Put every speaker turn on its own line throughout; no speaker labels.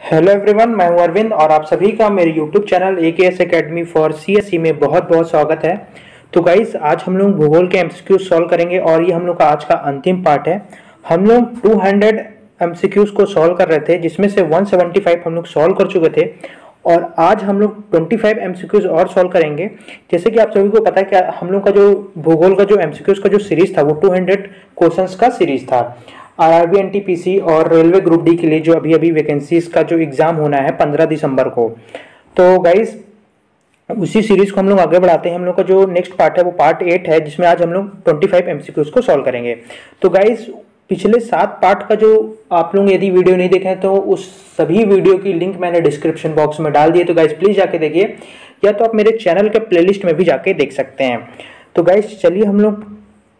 Hello everyone, मैं हूं अरविंद और आप सभी का मेरे YouTube channel AKS academy for CSE में बहुत बहुत स्वागत है। तो गाइस, आज हम लोग भूगोल के MCQs सॉल्व करेंगे और ये हम लोग का आज का अंतिम पार्ट है। हम लोग 200 MCQs को सॉल्व कर रहे थे, जिसमें से 175 हम लोग सॉल्व कर चुके थे और आज हम लोग 25 MCQs और सॉल्व करेंगे। जैसे कि आप सभी को पता है कि हम लोग का जो भूगोल का जो MCQs का जो सीरीज था वो 200 क्वेश्चंस का सीरीज था। RRB NTPC और रेलवे ग्रुप डी के लिए जो अभी अभी वैकेंसीज का जो एग्जाम होना है 15 दिसंबर को। तो गाइस, उसी सीरीज को हम लोग आगे बढ़ाते हैं। हम लोग का जो नेक्स्ट पार्ट है वो पार्ट 8 है, जिसमें आज हम लोग 25 MCQs को सॉल्व करेंगे। तो गाइस, पिछले 7 पार्ट का जो आप लोग यदि वीडियो नहीं देखे तो उस सभी वीडियो की लिंक मैंने डिस्क्रिप्शन बॉक्स में डाल दी है। तो गाइस प्लीज जाके देखिए, या तो आप मेरे चैनल के प्लेलिस्ट में भी जाके देख सकते हैं। तो गाइस चलिए हम लोग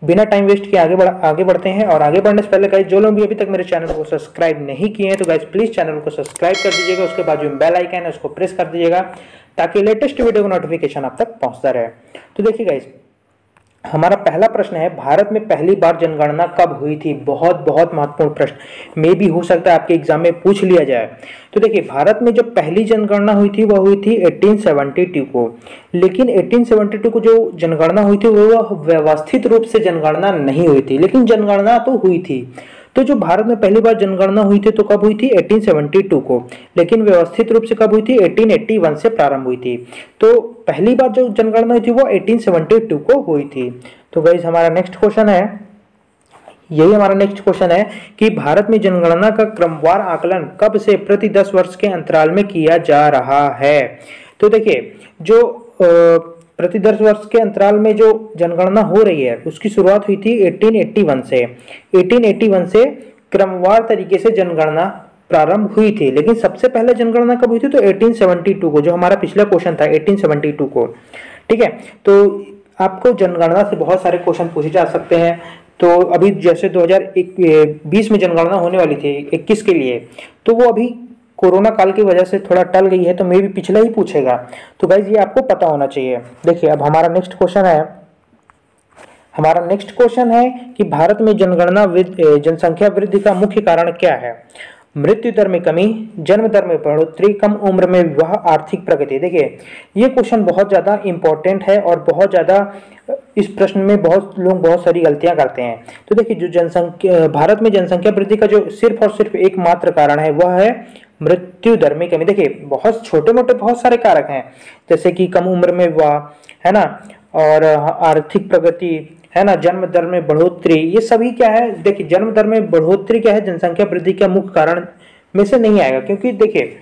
बिना टाइम वेस्ट किए आगे बढ़ते हैं। और आगे बढ़ने से पहले गाइस, जो लोग भी अभी तक मेरे चैनल को सब्सक्राइब नहीं किए हैं तो गाइस प्लीज चैनल को सब्सक्राइब कर दीजिएगा। उसके बाद जो बेल आइकन है उसको प्रेस कर दीजिएगा ताकि लेटेस्ट वीडियो का नोटिफिकेशन आप तक पहुंचता रहे। तो देखिए गाइस, हमारा पहला प्रश्न है, भारत में पहली बार जनगणना कब हुई थी? बहुत बहुत महत्वपूर्ण प्रश्न, मे भी हो सकता है आपके एग्जाम में पूछ लिया जाए। तो देखिए, भारत में जो पहली जनगणना हुई थी वह हुई थी 1872 को। लेकिन 1872 को जो जनगणना हुई थी वो व्यवस्थित रूप से जनगणना नहीं हुई थी, लेकिन जनगणना तो हुई थी। तो जो भारत में पहली बार जनगणना हुई थी तो कब हुई थी? 1872 को। लेकिन व्यवस्थित रूप से कब हुई थी? 1881 से प्रारंभ हुई थी। तो पहली बार जो जनगणना हुई थी वो 1872 को हुई थी। तो गाइस, हमारा नेक्स्ट क्वेश्चन है, यही हमारा नेक्स्ट क्वेश्चन है कि भारत में जनगणना का क्रमवार आकलन कब से प्रति 10 वर्ष के अंतराल में किया जा रहा है? तो देखिए, जो प्रति 10 वर्ष के अंतराल में जो जनगणना हो रही है उसकी शुरुआत हुई थी 1881 से। 1881 से क्रमवार तरीके से जनगणना प्रारंभ हुई थी। लेकिन सबसे पहले जनगणना कब हुई थी? तो 1872 को, जो हमारा पिछला क्वेश्चन था 1872 को। ठीक है, तो आपको जनगणना से बहुत सारे क्वेश्चन पूछे जा सकते हैं। तो अभी जैसे 2020 में जनगणना होने वाली थी 21 के लिए, तो वो अभी कोरोना काल की वजह से थोड़ा टल गई है, तो मे भी पिछला ही पूछेगा। तो गाइज ये आपको पता होना चाहिए। देखिए, अब हमारा नेक्स्ट क्वेश्चन है कि भारत में जनसंख्या वृद्धि का मुख्य कारण क्या है? मृत्यु दर में कमी, जन्म दर में बढ़ोतरी, कम उम्र में विवाह, आर्थिक प्रगति। देखिए, ये क्वेश्चन बहुत ज्यादा इंपॉर्टेंट है और बहुत ज्यादा इस प्रश्न में बहुत लोग बहुत सारी गलतियां करते हैं। तो देखिए, जो भारत में जनसंख्या वृद्धि का जो सिर्फ और सिर्फ एकमात्र कारण है वह है मृत्यु दर में कमी। देखिए, बहुत छोटे मोटे बहुत सारे कारक हैं, जैसे कि कम उम्र में विवाह, है ना, और आर्थिक प्रगति, है ना, जन्म दर में बढ़ोतरी, ये सभी क्या है? देखिए, जन्म दर में बढ़ोतरी क्या है? जनसंख्या वृद्धि का मुख्य कारण में से नहीं आएगा, क्योंकि देखिए,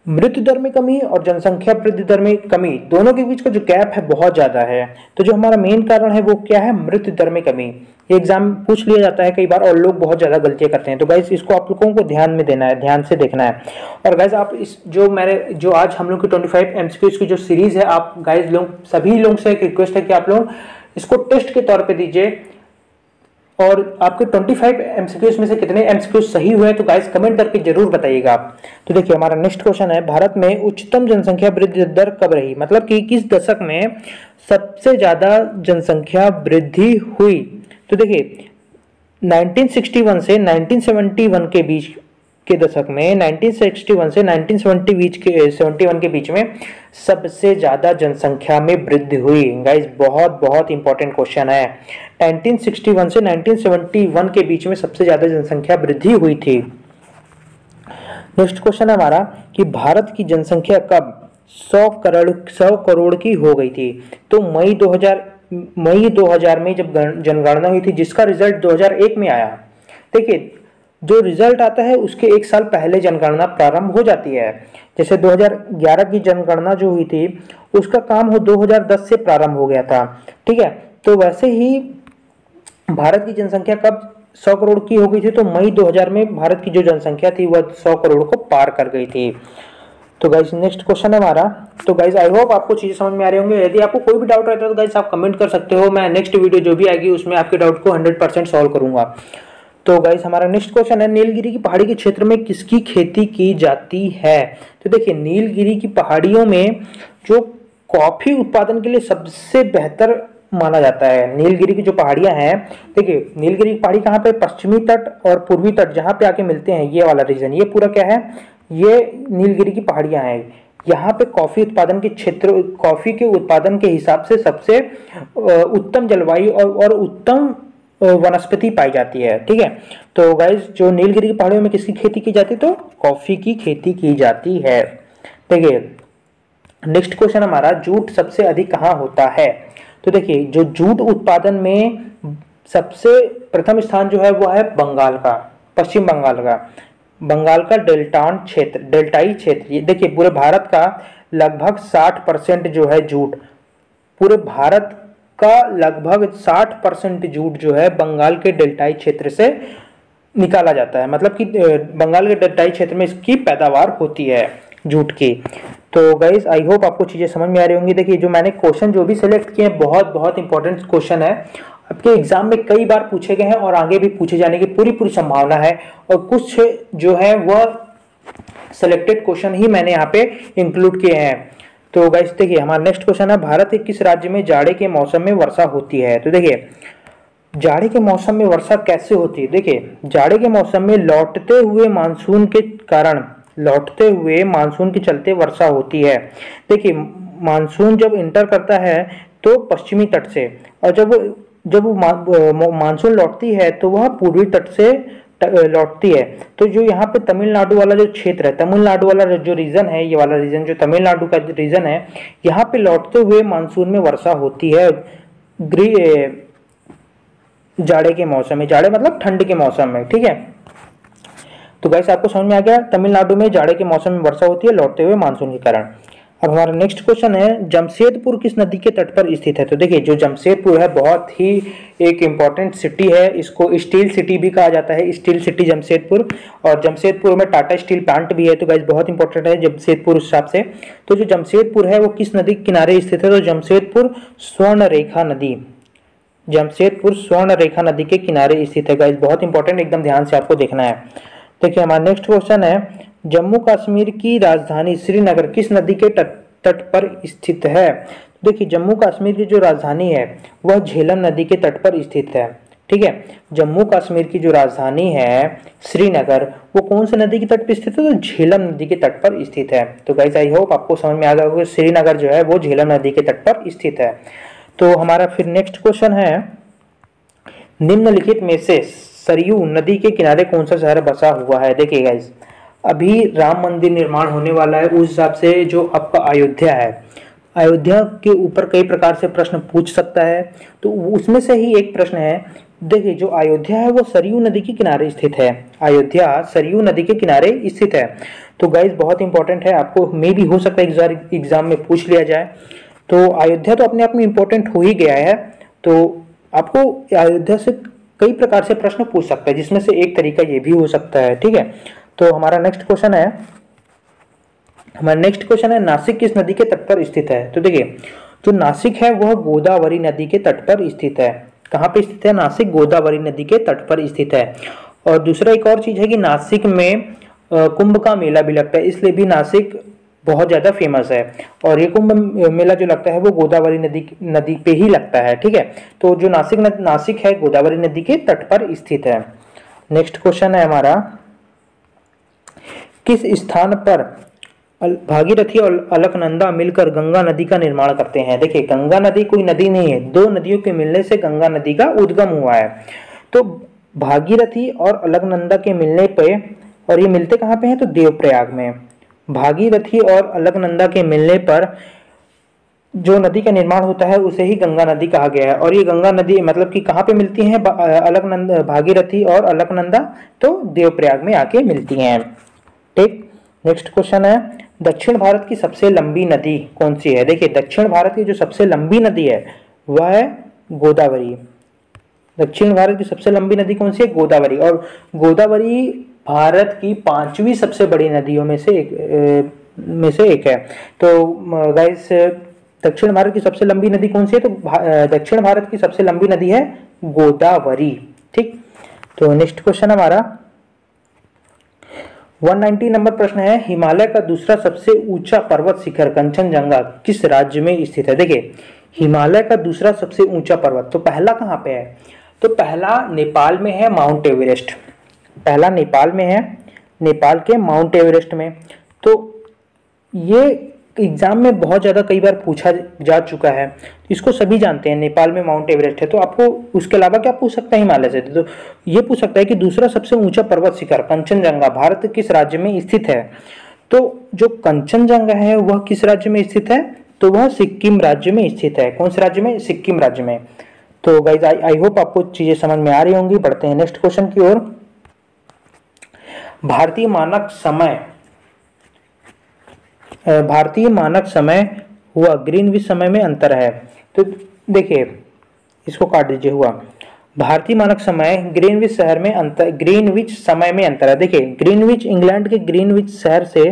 मृत्यु दर में कमी और जनसंख्या वृद्धि दर में कमी, दोनों के बीच का जो गैप है बहुत ज्यादा है। तो जो हमारा मेन कारण है वो क्या है? मृत्यु दर में कमी। ये एग्जाम पूछ लिया जाता है कई बार और लोग बहुत ज्यादा गलतियां करते हैं। तो गाइस, इसको आप लोगों को ध्यान में देना है, ध्यान से देखना है। और गाइस, आप इस जो आज हम लोग की 25 MCQs की जो सीरीज है, आप गाइस लोग सभी लोगों से एक रिक्वेस्ट है कि आप लोग इसको टेस्ट के तौर पे दीजिए। और आपके 25 MCQs में से कितने MCQs सही हुए तो गाइस कमेंट करके जरूर बताइएगा आप। तो देखिए, हमारा नेक्स्ट क्वेश्चन है, भारत में उच्चतम जनसंख्या वृद्धि दर कब रही? मतलब कि किस दशक में सबसे ज्यादा जनसंख्या वृद्धि हुई? तो देखिए, 1961 से 1971 के बीच के दशक में, 1961 से 1971 के बीच में सबसे ज्यादा जनसंख्या में वृद्धि हुई। गाइस, बहुत बहुत इंपॉर्टेंट क्वेश्चन है। 1961 से 1971 के बीच में सबसे ज्यादा जनसंख्या वृद्धि हुई थी। नेक्स्ट क्वेश्चन है हमारा कि भारत की जनसंख्या कब 100 करोड़ की हो गई थी? तो मई 2000 में जब जनगणना हुई थी, जिसका रिजल्ट 2001 में आया। देखिए, जो रिजल्ट आता है उसके 1 साल पहले जनगणना प्रारंभ हो जाती है। जैसे 2011 की जनगणना जो हुई थी उसका काम 2010 से प्रारंभ हो गया था। ठीक है, तो वैसे ही भारत की जनसंख्या कब 100 करोड़ की हो गई थी? तो मई 2000 में भारत की जो जनसंख्या थी वह 100 करोड़ को पार कर गई थी। तो गाइस, नेक्स्ट क्वेश्चन है हमारा। तो गाइस, आई होप आपको चीजें समझ में आ रही होंगी। यदि आपको कोई भी डाउट रहता है तो गाइस आप कमेंट कर सकते हो। मैं नेक्स्ट वीडियो जो भी आएगी उसमें आपके डाउट को 100% सॉल्व करूंगा। तो गाइस, हमारा नेक्स्ट क्वेश्चन है, नीलगिरी की पहाड़ी के क्षेत्र में किसकी खेती की जाती है? तो देखिए, नीलगिरी की पहाड़ियों में जो कॉफी उत्पादन के लिए सबसे बेहतर माना जाता है, नीलगिरी की जो पहाड़ियां हैं। देखिए, नीलगिरी की पहाड़ी कहाँ पे? पश्चिमी तट और पूर्वी तट जहाँ पे आके मिलते हैं, ये वाला रीजन, ये पूरा क्या है? ये नीलगिरी की पहाड़ियां हैं। यहाँ पे कॉफी उत्पादन के क्षेत्र, कॉफी के उत्पादन के हिसाब से सबसे उत्तम जलवायु और उत्तम वनस्पति पाई जाती है। ठीक है, तो गाइस जो नीलगिरी की पहाड़ियों में किसकी खेती की जाती है, तो कॉफी की खेती की जाती है। ठीक है, नेक्स्ट क्वेश्चन हमारा, जूट सबसे अधिक कहाँ होता है। तो देखिए जो जूट उत्पादन में सबसे प्रथम स्थान जो है वो है बंगाल का, पश्चिम बंगाल का, बंगाल का डेल्टाई क्षेत्र। ये देखिए पूरे भारत का लगभग 60% जो है जूट, पूरे भारत का लगभग 60% जूट जो है बंगाल के डेल्टाई क्षेत्र से निकाला जाता है, मतलब कि बंगाल के डेल्टाई क्षेत्र में इसकी पैदावार होती है जूट की। तो गाइस आई होप आपको चीज़ें समझ में आ रही होंगी। देखिए जो मैंने क्वेश्चन जो भी सिलेक्ट किए हैं बहुत बहुत इंपॉर्टेंट क्वेश्चन है, आपके एग्जाम में कई बार पूछे गए हैं और आगे भी पूछे जाने की पूरी पूरी संभावना है, और कुछ जो है वह सिलेक्टेड क्वेश्चन ही मैंने यहाँ पे इंक्लूड किए हैं। तो गाइस देखिए हमारा नेक्स्ट क्वेश्चन है, भारत के किस राज्य में जाड़े के मौसम में वर्षा होती है। तो देखिए जाड़े के मौसम में वर्षा कैसे होती है। देखिए जाड़े के मौसम में लौटते हुए मानसून के कारण, लौटते हुए मानसून के चलते वर्षा होती है। देखिए मानसून जब इंटर करता है तो पश्चिमी तट से, और जब मानसून लौटती है तो वह पूर्वी तट से लौटती है। तो जो यहाँ पे तमिलनाडु वाला जो क्षेत्र है, तमिलनाडु वाला जो रीजन है, ये वाला रीजन जो तमिलनाडु का रीजन है, यहाँ पे लौटते हुए मानसून में वर्षा होती है जाड़े के मौसम में। जाड़े मतलब ठंड के मौसम में। ठीक है, तो गाइस आपको समझ में आ गया, तमिलनाडु में जाड़े के मौसम में वर्षा होती है लौटते हुए मानसून के कारण। अब हमारा नेक्स्ट क्वेश्चन है, जमशेदपुर किस नदी के तट पर स्थित है। तो देखिए जो जमशेदपुर है बहुत ही एक इम्पॉर्टेंट सिटी है, इसको स्टील सिटी भी कहा जाता है, स्टील सिटी जमशेदपुर, और जमशेदपुर में टाटा स्टील प्लांट भी है। तो गाइस बहुत इंपॉर्टेंट है जमशेदपुर उस हिसाब से। तो जो जमशेदपुर है वो किस नदी के किनारे स्थित है, तो जमशेदपुर स्वर्णरेखा नदी, जमशेदपुर स्वर्णरेखा नदी के किनारे स्थित है। गाइस बहुत इंपॉर्टेंट, एकदम ध्यान से आपको देखना है। देखिए हमारा नेक्स्ट क्वेश्चन है, जम्मू कश्मीर की राजधानी श्रीनगर किस नदी के तट पर स्थित है। देखिए जम्मू कश्मीर की जो राजधानी है वह झेलम नदी के तट पर स्थित है। ठीक है, जम्मू कश्मीर की जो राजधानी है श्रीनगर, वो कौन सी नदी के तट पर स्थित है, तो झेलम नदी के तट पर स्थित है। तो गाइस आई होप आपको समझ में आ गया होगा श्रीनगर जो है वो झेलम नदी के तट पर स्थित है। तो हमारा फिर नेक्स्ट क्वेश्चन है, निम्नलिखित में से सरयू नदी के किनारे कौन सा शहर बसा हुआ है। देखिए गाइस अभी राम मंदिर निर्माण होने वाला है, उस हिसाब से जो आपका अयोध्या है, अयोध्या के ऊपर कई प्रकार से प्रश्न पूछ सकता है, तो उसमें से ही एक प्रश्न है। देखिए जो अयोध्या है वो सरयू नदी के किनारे स्थित है, अयोध्या सरयू नदी के किनारे स्थित है। तो गाइस बहुत इंपॉर्टेंट है, आपको मे भी हो सकता है एग्जाम में पूछ लिया जाए। तो अयोध्या तो अपने आप में इंपॉर्टेंट हो ही गया है, तो आपको अयोध्या से कई प्रकार से प्रश्न पूछ सकता है, जिसमें से एक तरीका ये भी हो सकता है। ठीक है, तो हमारा नेक्स्ट क्वेश्चन है, नासिक किस नदी के तट पर स्थित है। तो देखिए जो नासिक है वह गोदावरी नदी के तट पर स्थित है। कहाँ पे स्थित है, नासिक गोदावरी नदी के तट पर स्थित है। और दूसरा एक और चीज है कि नासिक में कुंभ का मेला भी लगता है, इसलिए भी नासिक बहुत ज़्यादा फेमस है। और ये कुंभ मेला जो लगता है वो गोदावरी नदी पे ही लगता है। ठीक है, तो जो नासिक है गोदावरी नदी के तट पर स्थित है। नेक्स्ट क्वेश्चन है हमारा, किस स्थान पर भागीरथी और अलकनंदा मिलकर गंगा नदी का निर्माण करते हैं। देखिए गंगा नदी कोई नदी नहीं है, दो नदियों के मिलने से गंगा नदी का उद्गम हुआ है। तो भागीरथी और अलकनंदा के मिलने पे, और ये मिलते कहाँ पे हैं, तो देवप्रयाग में। भागीरथी और अलकनंदा के मिलने पर जो नदी का निर्माण होता है उसे ही गंगा नदी कहा गया है। और ये गंगा नदी मतलब कि कहाँ पे मिलती हैं, अलकनंदा, भागीरथी और अलकनंदा, तो देवप्रयाग में आके मिलती हैं। ठीक, नेक्स्ट क्वेश्चन है, दक्षिण भारत की सबसे लंबी नदी कौन सी है। देखिए दक्षिण भारत की जो सबसे लंबी नदी है वह है गोदावरी। दक्षिण भारत की सबसे लंबी नदी कौन सी है, गोदावरी। और गोदावरी भारत की 5वीं सबसे बड़ी नदियों में से एक है। तो गाइस दक्षिण भारत की सबसे लंबी नदी कौन सी है, तो दक्षिण भारत की सबसे लंबी नदी है गोदावरी। ठीक, तो नेक्स्ट क्वेश्चन हमारा 190 नंबर प्रश्न है, हिमालय का दूसरा सबसे ऊंचा पर्वत शिखर कंचनजंगा किस राज्य में स्थित है। देखिए हिमालय का दूसरा सबसे ऊंचा पर्वत, तो पहला कहाँ पे है, तो पहला नेपाल में है, माउंट एवरेस्ट। पहला नेपाल में है नेपाल के माउंट एवरेस्ट में। तो ये एग्जाम में बहुत ज़्यादा कई बार पूछा जा चुका है, इसको सभी जानते हैं, नेपाल में माउंट एवरेस्ट है। तो आपको उसके अलावा क्या पूछ सकता है हिमालय से, तो ये पूछ सकता है कि दूसरा सबसे ऊंचा पर्वत शिखर कंचनजंगा भारत किस राज्य में स्थित है। तो जो कंचनजंगा है वह किस राज्य में स्थित है, तो वह सिक्किम राज्य में स्थित है। कौन से राज्य में, सिक्किम राज्य में। तो गाइज आई होप आपको चीजें समझ में आ रही होंगी। बढ़ते हैं नेक्स्ट क्वेश्चन की ओर। भारतीय मानक समय हुआ ग्रीनविच समय में अंतर है। तो देखिए इसको काट दीजिए, हुआ भारतीय मानक समय ग्रीनविच शहर में अंतर, ग्रीनविच समय में अंतर है। देखिए ग्रीनविच, इंग्लैंड के ग्रीनविच शहर से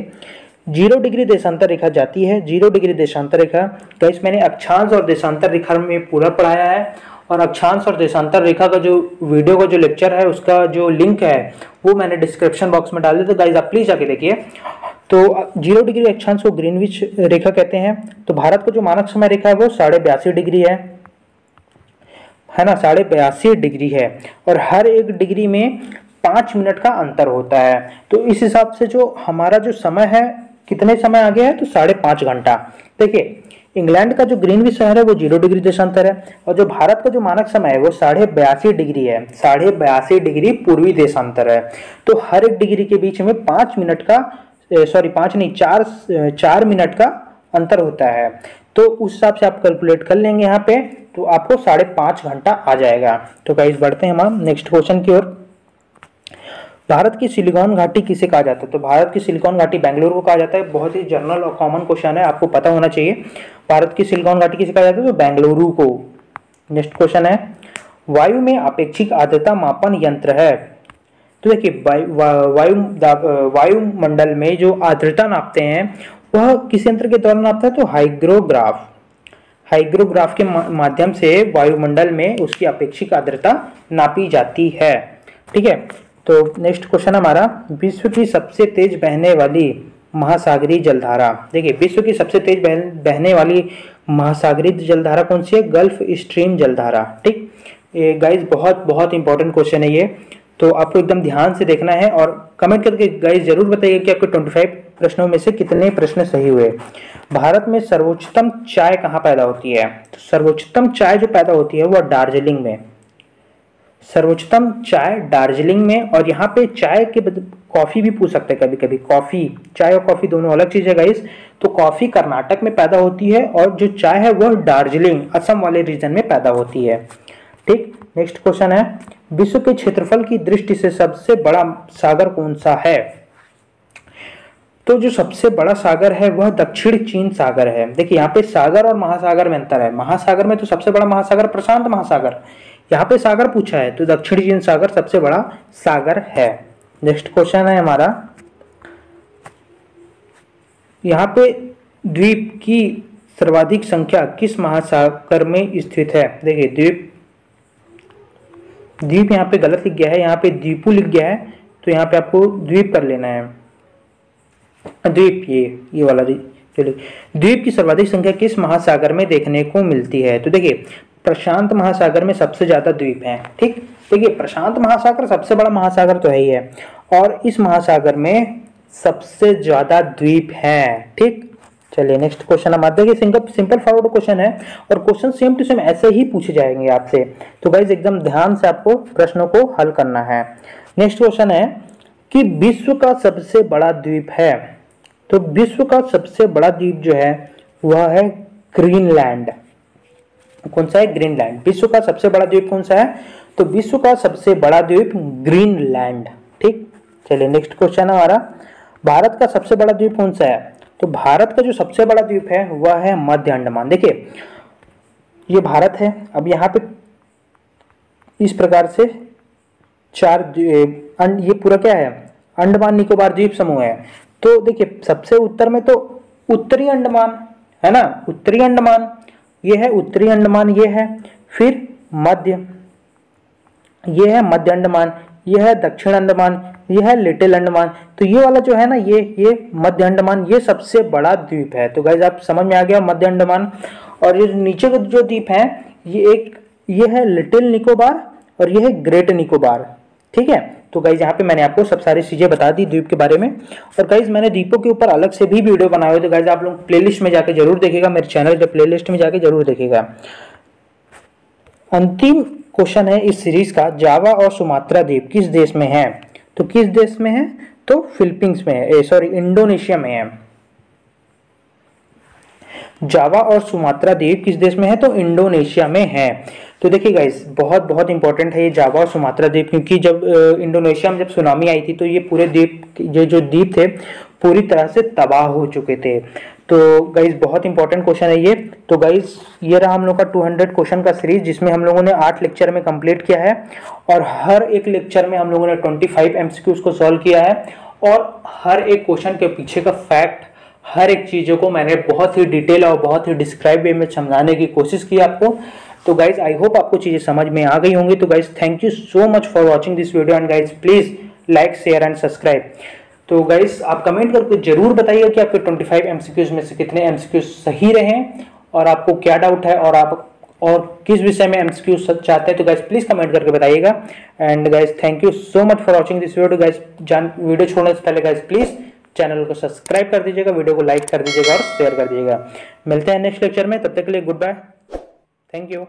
0 डिग्री देशांतर रेखा जाती है, 0 डिग्री देशांतर रेखा। गाइस मैंने अक्षांश और देशांतर रेखा में पूरा पढ़ाया है, और अक्षांश और देशांतर रेखा का जो वीडियो का जो लेक्चर है उसका जो लिंक है वो मैंने डिस्क्रिप्शन बॉक्स में डाल दिया, तो गाइस आप प्लीज जाके देखिए। तो 0 डिग्री अक्षांश को ग्रीनविच रेखा कहते हैं। तो भारत का जो मानक समय रेखा है वो 82.5 डिग्री है ना, 82.5 डिग्री है, और हर एक डिग्री में 5 मिनट का अंतर होता है। तो इस हिसाब से जो हमारा जो समय है कितने समय आ गया है, तो 5.5 घंटा। देखिए इंग्लैंड का जो ग्रीनविच शहर है वो 0 डिग्री देशांतर है, और जो भारत का जो मानक समय है वो 82.5 डिग्री है, 82.5 डिग्री पूर्वी देशांतर है। तो हर एक डिग्री के बीच में 5 मिनट का, सॉरी 5 नहीं 4 मिनट का अंतर होता है। तो उस हिसाब से आप कैलकुलेट कर लेंगे यहाँ पे, तो आपको 5.5 घंटा आ जाएगा। तो गाइस बढ़ते हैं हम नेक्स्ट क्वेश्चन की ओर। भारत की सिलिकॉन घाटी किसे कहा जाता है, तो भारत की सिलिकॉन घाटी बेंगलुरु को कहा जाता है। बहुत ही जनरल और कॉमन क्वेश्चन है, आपको पता होना चाहिए। भारत की सिलिकॉन घाटी किसे कहा जाता है, तो बेंगलुरु को। नेक्स्ट क्वेश्चन है, वायु में अपेक्षिक आर्द्रता मापन यंत्र है। तो देखिए वायुमंडल में जो आर्द्रता नापते हैं वह किस यंत्र के द्वारा नापता है, तो हाइग्रोग्राफ के माध्यम से वायुमंडल में उसकी अपेक्षिक आर्द्रता नापी जाती है। ठीक है, तो नेक्स्ट क्वेश्चन हमारा, विश्व की सबसे तेज बहने वाली महासागरीय जलधारा। देखिए विश्व की सबसे तेज बहने वाली महासागरीय जलधारा कौन सी है, गल्फ स्ट्रीम जलधारा। ठीक, ये गाइज बहुत बहुत इंपॉर्टेंट क्वेश्चन है ये, तो आपको एकदम ध्यान से देखना है, और कमेंट करके गाइज जरूर बताइएगा कि आपके 25 प्रश्नों में से कितने प्रश्न सही हुए। भारत में सर्वोच्चतम चाय कहाँ पैदा होती है, तो सर्वोच्चतम चाय जो पैदा होती है वह दार्जिलिंग में, सर्वोच्चतम चाय दार्जिलिंग में। और यहाँ पे चाय के कॉफी भी पूछ सकते हैं कभी कभी, कॉफी, चाय और कॉफी दोनों अलग चीज है गाइस। तो कॉफी कर्नाटक में पैदा होती है, और जो चाय है वह दार्जिलिंग असम वाले रीजन में पैदा होती है। ठीक, नेक्स्ट क्वेश्चन है, विश्व के क्षेत्रफल की दृष्टि से सबसे बड़ा सागर कौन सा है, तो जो सबसे बड़ा सागर है वह दक्षिण चीन सागर है। देखिए यहाँ पे सागर और महासागर में अंतर है, महासागर में तो सबसे बड़ा महासागर प्रशांत महासागर, यहाँ पे सागर पूछा है, तो दक्षिण चीन सागर सबसे बड़ा सागर है। नेक्स्ट क्वेश्चन है हमारा, यहाँ पे द्वीप की सर्वाधिक संख्या किस महासागर में स्थित है। देखिए द्वीप यहाँ पे गलत लिख गया है, यहाँ पे द्वीपु लिख गया है, तो यहाँ पे आपको द्वीप कर लेना है, द्वीप ये वाला। चलिए, द्वीप की सर्वाधिक संख्या किस महासागर में देखने को मिलती है, तो देखिए प्रशांत महासागर में सबसे ज्यादा द्वीप हैं। ठीक, देखिए प्रशांत महासागर सबसे बड़ा महासागर तो है ही है, और इस महासागर में सबसे ज्यादा द्वीप हैं। ठीक, चलिए नेक्स्ट क्वेश्चन हमारा, देखिए सिंपल फॉरवर्ड क्वेश्चन है, और क्वेश्चन सेम टू सेम ऐसे ही पूछे जाएंगे आपसे। तो गाइस एकदम ध्यान से आपको प्रश्नों को हल करना है। नेक्स्ट क्वेश्चन है कि विश्व का सबसे बड़ा द्वीप है, तो विश्व का सबसे बड़ा द्वीप जो है वह है ग्रीनलैंड। कौन सा है, ग्रीनलैंड। विश्व का सबसे बड़ा द्वीप कौन सा है, तो विश्व का सबसे बड़ा द्वीप ग्रीनलैंड। ठीक, चलिए नेक्स्ट क्वेश्चन हमारा, भारत का सबसे बड़ा द्वीप कौन सा है, तो भारत का जो सबसे बड़ा द्वीप है वह है मध्य अंडमान। देखिए ये भारत है, अब यहाँ पे इस प्रकार से ये पूरा क्या है, अंडमान निकोबार द्वीप समूह है। तो देखिए सबसे उत्तर में तो उत्तरी अंडमान है ना, उत्तरी अंडमान ये है, उत्तरी अंडमान ये है, फिर मध्य ये है मध्य अंडमान, ये है दक्षिण अंडमान, ये है लिटिल अंडमान। तो ये वाला जो है ना, ये मध्य अंडमान ये सबसे बड़ा द्वीप है। तो गाइस आप समझ में आ गया मध्य अंडमान। और ये नीचे का जो द्वीप है ये है लिटिल निकोबार और ये है ग्रेट निकोबार। ठीक है, तो गाइज यहाँ पे मैंने आपको सब सारी चीज़ें बता दी द्वीप के बारे में। और गाइज मैंने द्वीपों के ऊपर अलग से भी वीडियो बनाए हुए, तो गाइज आप लोग प्लेलिस्ट में जाके जरूर देखिएगा, मेरे चैनल के प्लेलिस्ट में जाके जरूर देखिएगा। अंतिम क्वेश्चन है इस सीरीज का, जावा और सुमात्रा द्वीप किस देश में है? तो किस देश में है? तो फिलीपींस में है, सॉरी इंडोनेशिया में है। जावा और सुमात्रा द्वीप किस देश में है? तो इंडोनेशिया में है। तो देखिए गाइस, बहुत बहुत इंपॉर्टेंट है ये जावा और सुमात्रा द्वीप, क्योंकि जब इंडोनेशिया में जब सुनामी आई थी तो ये पूरे द्वीप, ये जो द्वीप थे पूरी तरह से तबाह हो चुके थे। तो गाइस बहुत इंपॉर्टेंट क्वेश्चन है ये। तो गाइस ये रहा हम लोग का 200 क्वेश्चन का सीरीज, जिसमें हम लोगों ने 8 लेक्चर में कंप्लीट किया है और हर एक लेक्चर में हम लोगों ने 25 एमसीक्यूज को सॉल्व किया है और हर एक क्वेश्चन के पीछे का फैक्ट, हर एक चीज़ों को मैंने बहुत ही डिटेल और बहुत ही डिस्क्राइब वे में समझाने की कोशिश की आपको। तो गाइज आई होप आपको चीज़ें समझ में आ गई होंगी। तो guys thank you so much for watching this video and guys please like share and subscribe. तो गाइज आप कमेंट करके जरूर बताइए कि आपके 25 एमसीक्यूज में से कितने एमसीक्यूज सही रहे और आपको क्या डाउट है और आप और किस विषय में एमसीक्यूज चाहते हैं। तो गाइज प्लीज़ कमेंट करके बताइएगा। And guys thank you so much for watching this video. Guys video छोड़ने से पहले गाइज प्लीज़ चैनल को सब्सक्राइब कर दीजिएगा, वीडियो को लाइक कर दीजिएगा और शेयर कर दीजिएगा। मिलते हैं नेक्स्ट लेक्चर में, तब तक के लिए गुड बाय, थैंक यू।